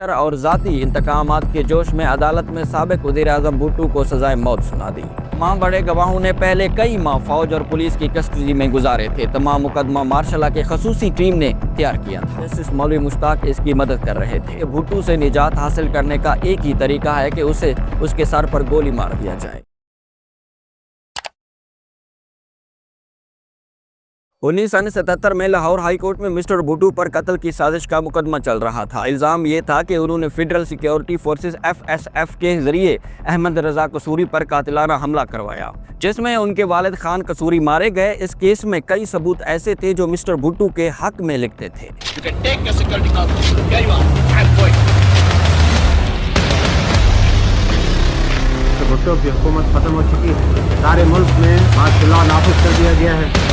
और ذاتی इंतकामात के जोश में अदालत में साबिक वज़ीर-ए-आज़म भुट्टो को सजाए मौत सुना दी। तमाम बड़े गवाहों ने पहले कई माह फौज और पुलिस की कस्टडी में गुजारे थे। तमाम मुकदमा मार्शल की खसूसी टीम ने तैयार किया था। जस्टिस मौलवी मुश्ताक इसकी मदद कर रहे थे। भुट्टो से निजात हासिल करने का एक ही तरीका है कि उसे उसके सर पर गोली मार दिया जाए। 1977 में लाहौर हाई कोर्ट में मिस्टर भुट्टो पर कत्ल की साजिश का मुकदमा चल रहा था। इल्ज़ाम ये था कि उन्होंने फेडरल सिक्योरिटी फोर्सेस FSF के जरिए अहमद रजा कसूरी पर कातिलाना हमला करवाया, जिसमें उनके वालिद खान कसूरी मारे गए। इस केस में कई सबूत ऐसे थे जो मिस्टर भुट्टो के हक में लिखते थे। भुट्टो की हुकूमत खत्म हो चुकी है। सारे मुल्क में मार्शल नाफिज कर दिया गया है।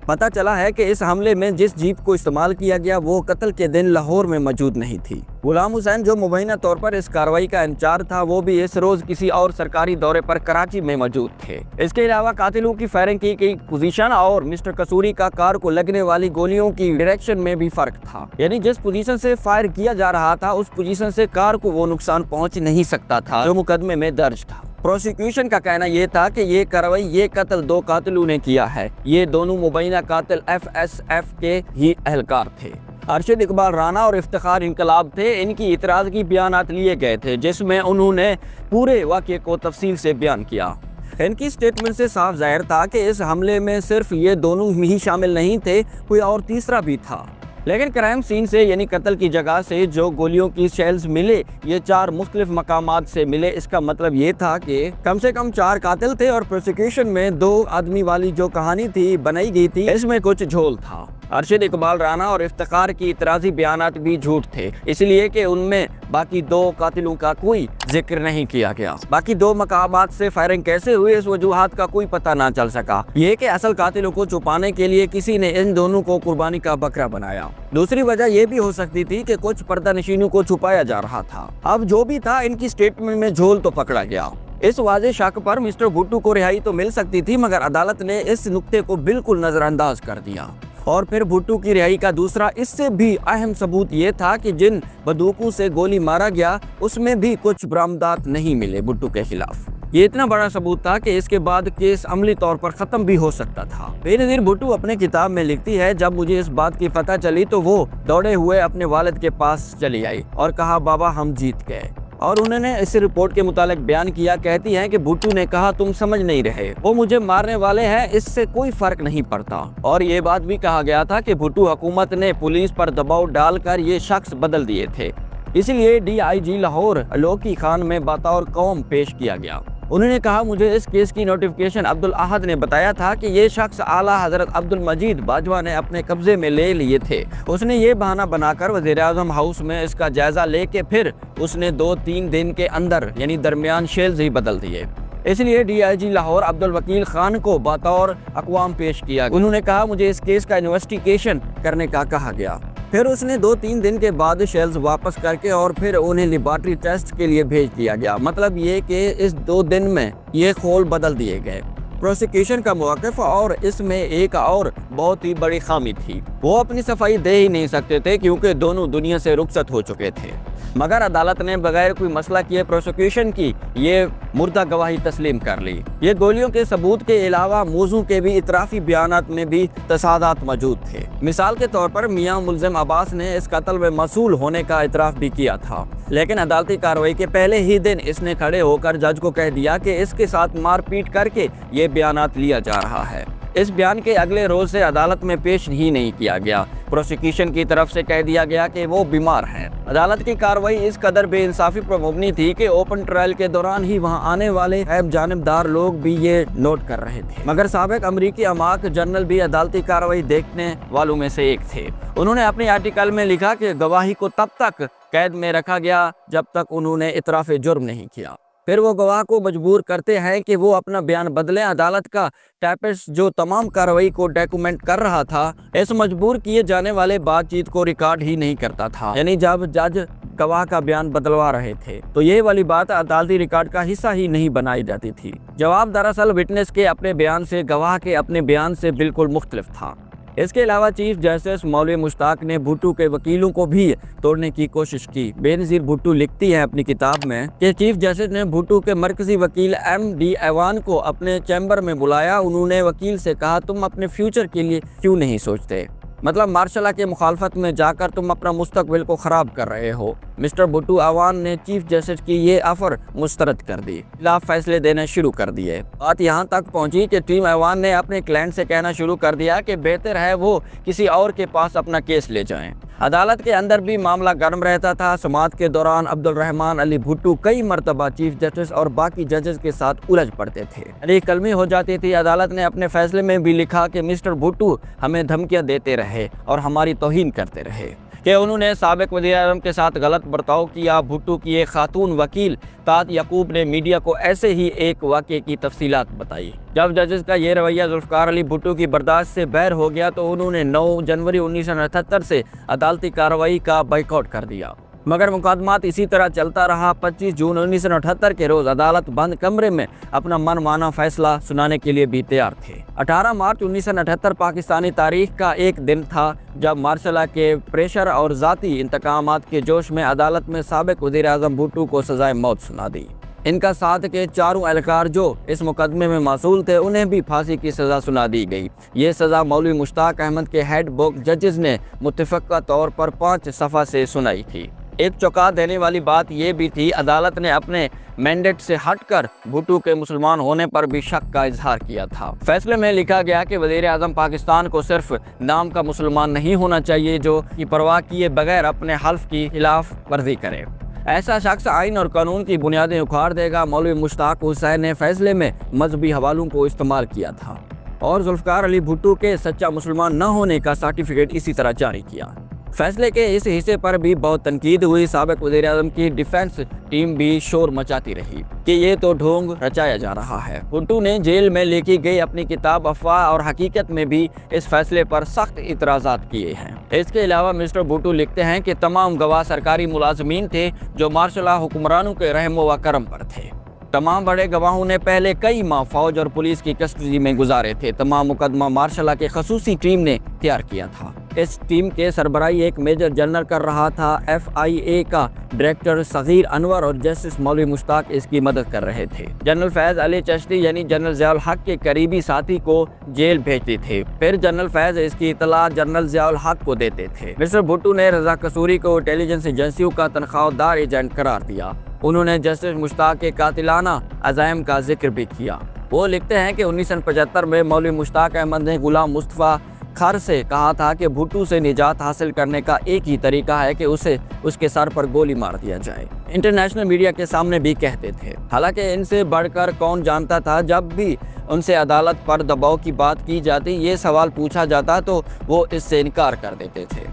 पता चला है कि इस हमले में जिस जीप को इस्तेमाल किया गया वो कत्ल के दिन लाहौर में मौजूद नहीं थी। गुलाम हुसैन जो मुबैना तौर पर इस कार्रवाई का इंचार्ज था, वो भी इस रोज किसी और सरकारी दौरे पर कराची में मौजूद थे। इसके अलावा कातिलों की फायरिंग की गई पोजीशन और मिस्टर कसूरी का कार को लगने वाली गोलियों की डायरेक्शन में भी फर्क था। यानी जिस पोजीशन से फायर किया जा रहा था उस पोजीशन से कार को वो नुकसान पहुंच नहीं सकता था जो मुकदमे में दर्ज था। प्रोसिक्यूशन का कहना यह था कि ये कार्रवाई ये कत्ल दो कातिलों ने किया है। ये दोनों मुबैना कातिल FSF के ही एहलकार थे। अरशद इकबाल राना और इफ्तिखार इनकलाब थे। इनकी इतराज़ की बयानात लिए गए थे जिसमें उन्होंने पूरे वाक़े को तफसील से बयान किया। इनकी स्टेटमेंट से साफ जाहिर था कि इस हमले में सिर्फ ये दोनों ही शामिल नहीं थे, कोई और तीसरा भी था। लेकिन क्राइम सीन से यानी कत्ल की जगह से जो गोलियों की शेल्स मिले ये 4 मुख्तलिफ मकामात से मिले। इसका मतलब ये था कि कम से कम 4 कातिल थे और प्रोसिक्यूशन में 2 आदमी वाली जो कहानी थी बनाई गई थी इसमें कुछ झोल था। अरशद इकबाल राना और इफ्तिखार की इतराज़ी बयानात भी झूठ थे, इसलिए कि उनमें बाकी 2 कातिलों का कोई जिक्र नहीं किया गया। बाकी 2 मकामात से फायरिंग कैसे हुई इस वजूहात का कोई पता ना चल सका। ये कि असल कातिलों को छुपाने के लिए किसी ने इन दोनों को कुर्बानी का बकरा बनाया। दूसरी वजह यह भी हो सकती थी कि कुछ पर्दा नशीनों को छुपाया जा रहा था। अब जो भी था, इनकी स्टेटमेंट में झोल तो पकड़ा गया। इस वाज़ेह शक पर मिस्टर भुट्टो को रिहाई तो मिल सकती थी, मगर अदालत ने इस नुक्ते को बिल्कुल नजरअंदाज कर दिया। और फिर भुट्टो की रिहाई का दूसरा इससे भी अहम सबूत ये था कि जिन बंदूकों से गोली मारा गया उसमें भी कुछ बरामदात नहीं मिले भुट्टो के खिलाफ। ये इतना बड़ा सबूत था कि इसके बाद केस अमली तौर पर खत्म भी हो सकता था। बेनज़ीर भुट्टो अपने किताब में लिखती है, जब मुझे इस बात की पता चली तो वो दौड़े हुए अपने वालिद के पास चली आई और कहा, बाबा हम जीत गए। और उन्होंने इस रिपोर्ट के मुतालिक बयान किया। कहती हैं कि भुट्टो ने कहा, तुम समझ नहीं रहे, वो मुझे मारने वाले हैं, इससे कोई फर्क नहीं पड़ता। और ये बात भी कहा गया था कि भुट्टो हुकूमत ने पुलिस पर दबाव डालकर ये शख्स बदल दिए थे, इसलिए DIG लाहौर लोकी खान में बतौर कौम पेश किया गया। उन्होंने कहा, मुझे इस केस की नोटिफिकेशन अब्दुल अहद ने बताया था कि ये शख्स आला हजरत अब्दुल मजीद बाजवा ने अपने कब्जे में ले लिए थे। उसने ये बहाना बनाकर वज़ीर-ए-आज़म हाउस में इसका जायजा लेके फिर उसने 2-3 दिन के अंदर यानी दरमियान शेल्स ही बदल दिए। इसलिए DIG लाहौर अब्दुल वकील खान को बतौर अक़वाम पेश किया। उन्होंने कहा, मुझे इस केस का इन्वेस्टिगेशन करने का कहा गया। फिर उसने 2-3 दिन के बाद शेल्स वापस करके और फिर उन्हें लेबॉरेटरी टेस्ट के लिए भेज दिया गया। मतलब ये कि इस 2 दिन में ये खोल बदल दिए गए। प्रोसिक्यूशन का मौक़िफ़ और इसमें एक और बहुत ही बड़ी खामी थी, वो अपनी सफाई दे ही नहीं सकते थे क्योंकि दोनों दुनिया से रुखसत हो चुके थे। मगर अदालत ने बगैर कोई मसला किए प्रोसिक्यूशन की ये मुर्दा गवाही तस्लीम कर ली। ये गोलियों के सबूत के अलावा मौजू के भी इतराफ़ी बयानात में भी तसादात मौजूद थे। मिसाल के तौर पर मियाँ मुल्ज़िम अब्बास ने इस कत्ल में मसूल होने का इतराफ़ भी किया था, लेकिन अदालती कार्रवाई के पहले ही दिन इसने खड़े होकर जज को कह दिया कि इसके साथ मारपीट करके ये बयानात लिया जा रहा है। इस बयान के अगले रोज से अदालत में पेश ही नहीं किया गया। प्रोसिक्यूशन की तरफ से कह दिया गया कि वो बीमार हैं। अदालत की कार्रवाई इस कदर बेइंसाफी पर मबनी थी कि ओपन ट्रायल के दौरान ही वहां आने वाले गैर जानिबदार लोग भी ये नोट कर रहे थे। मगर साबिक अमरीकी अमाक जनरल भी अदालती कार्रवाई देखने वालों में से एक थे। उन्होंने अपने आर्टिकल में लिखा कि गवाही को तब तक कैद में रखा गया जब तक उन्होंने इतराफ़ जुर्म नहीं किया। फिर वो गवाह को मजबूर करते हैं कि वो अपना बयान बदलें। अदालत का टैपिस्ट जो तमाम कार्रवाई को डॉक्यूमेंट कर रहा था, इस मजबूर किए जाने वाले बातचीत को रिकॉर्ड ही नहीं करता था। यानी जब जज गवाह का बयान बदलवा रहे थे, तो ये वाली बात अदालती रिकॉर्ड का हिस्सा ही नहीं बनाई जाती थी। जवाब दरअसल विटनेस के अपने बयान से, गवाह के अपने बयान से बिल्कुल मुख्तलिफ था। इसके अलावा चीफ जस्टिस मौलवी मुश्ताक ने भुट्टो के वकीलों को भी तोड़ने की कोशिश की। बेनज़ीर भुट्टो लिखती है अपनी किताब में कि चीफ जस्टिस ने भुट्टो के मरकजी वकील MD ऐवान को अपने चैम्बर में बुलाया। उन्होंने वकील से कहा, तुम अपने फ्यूचर के लिए क्यों नहीं सोचते? मतलब मार्शल लॉ के मुखालफत में जाकर तुम अपना मुस्तकबिल को ख़राब कर रहे हो। मिस्टर भुट्टो ऐवान ने चीफ जस्टिस की ये ऑफर मुस्तरद कर दी, खिलाफ फैसले देने शुरू कर दिए। बात यहाँ तक पहुँची कि टीम ऐवान ने अपने क्लाइंट से कहना शुरू कर दिया कि बेहतर है वो किसी और के पास अपना केस ले जाएं। अदालत के अंदर भी मामला गर्म रहता था। समाअत के दौरान अब्दुल रहमान अली भुट्टो कई मरतबा चीफ जस्टिस और बाकी जजेस के साथ उलझ पड़ते थे, अली कलमी हो जाती थी। अदालत ने अपने फैसले में भी लिखा कि मिस्टर भुट्टो हमें धमकियां देते रहे और हमारी तौहीन करते रहे कि उन्होंने साबिक वज़ीर-ए-आज़म के साथ गलत बर्ताव किया। भुट्टो की एक खातून वकील तात याकूब ने मीडिया को ऐसे ही एक वाक़े की तफसीलात बताई। जब जजेस का ये रवैया जुल्फ़िकार अली भुट्टो की बर्दाश्त से बाहर हो गया तो उन्होंने 9 जनवरी 1978 से अदालती कार्रवाई का बाइकआउट कर दिया, मगर मुकदमात इसी तरह चलता रहा। 25 जून 1978 के रोज़ अदालत बंद कमरे में अपना मनमाना फैसला सुनाने के लिए भी तैयार थे। 18 मार्च 1978 पाकिस्तानी तारीख का एक दिन था जब मार्शल लॉ के प्रेशर और ज़ाती इंतकामात के जोश में अदालत में साबिक वज़ीर-ए-आज़म भुट्टो को सज़ाए मौत सुना दी। इनका साथ के चारों एहलकार जो इस मुकदमे में मासूल थे उन्हें भी फांसी की सज़ा सुना दी गई। ये सज़ा मौलवी मुश्ताक अहमद के हेड बुक जजेस ने मुत्तफ़क़ा तौर पर 5 सफ़ा से सुनाई थी। एक चौंका देने वाली बात यह भी थी, अदालत ने अपने मैंडेट से हटकर भुट्टो के मुसलमान होने पर भी शक का इजहार किया था। फैसले में लिखा गया कि वज़ीर-ए-आज़म पाकिस्तान को सिर्फ नाम का मुसलमान नहीं होना चाहिए जो की परवाह किए बगैर अपने हल्फ की खिलाफ वर्जी करे। ऐसा शख्स आइन और कानून की बुनियादें उखाड़ देगा। मौलवी मुश्ताक हुसैन ने फैसले में मजहबी हवालों को इस्तेमाल किया था और जुल्फ़िकार अली भुट्टो के सच्चा मुसलमान न होने का सर्टिफिकेट इसी तरह जारी किया। फैसले के इस हिस्से पर भी बहुत तनकीद हुई। साबिक वज़ीर-ए-आज़म की डिफेंस टीम भी शोर मचाती रही कि ये तो ढोंग रचाया जा रहा है। भुट्टो ने जेल में लिखी गई अपनी किताब अफवाह और हकीकत में भी इस फैसले पर सख्त इतराज़ात किए हैं। इसके अलावा मिस्टर भुट्टो लिखते हैं कि तमाम गवाह सरकारी मुलाजमीन थे जो मार्शल लॉ हुक्मरानों के रहमो व करम पर थे। तमाम बड़े गवाहों ने पहले कई माह फौज और पुलिस की कस्टडी में गुजारे थे। तमाम मुकदमा मार्शल लॉ के खसूसी टीम ने तैयार किया था। इस टीम के सरबराही एक मेजर जनरल कर रहा था। FIA का डायरेक्टर सगीर अनवर और जस्टिस मौलवी मुश्ताक इसकी मदद कर रहे थे। जनरल फैज़ अली चिश्ती यानी जनरल ज़ियाउल हक के करीबी साथी को जेल भेजते थे। फिर जनरल फैज़ इसकी इतला जनरल ज़ियाउल हक को देते थे। मिस्टर भुट्टो ने रज़ा कसूरी को इंटेलिजेंस एजेंसियों का तनख्वाहदार एजेंट करार दिया। उन्होंने जस्टिस मुश्ताक के कातिलाना अज़ाइम का जिक्र भी किया। वो लिखते हैं कि 1975 में मौलवी मुश्ताक अहमद ने गुलाम मुस्तफ़ा खर से कहा था कि भुट्टो से निजात हासिल करने का एक ही तरीका है कि उसे उसके सर पर गोली मार दिया जाए। इंटरनेशनल मीडिया के सामने भी कहते थे। हालांकि इनसे बढ़कर कौन जानता था, जब भी उनसे अदालत पर दबाव की बात की जाती, ये सवाल पूछा जाता तो वो इससे इनकार कर देते थे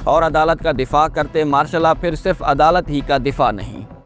और अदालत का दिफा करते। मार्शल लॉ फिर सिर्फ अदालत ही का दिफा नहीं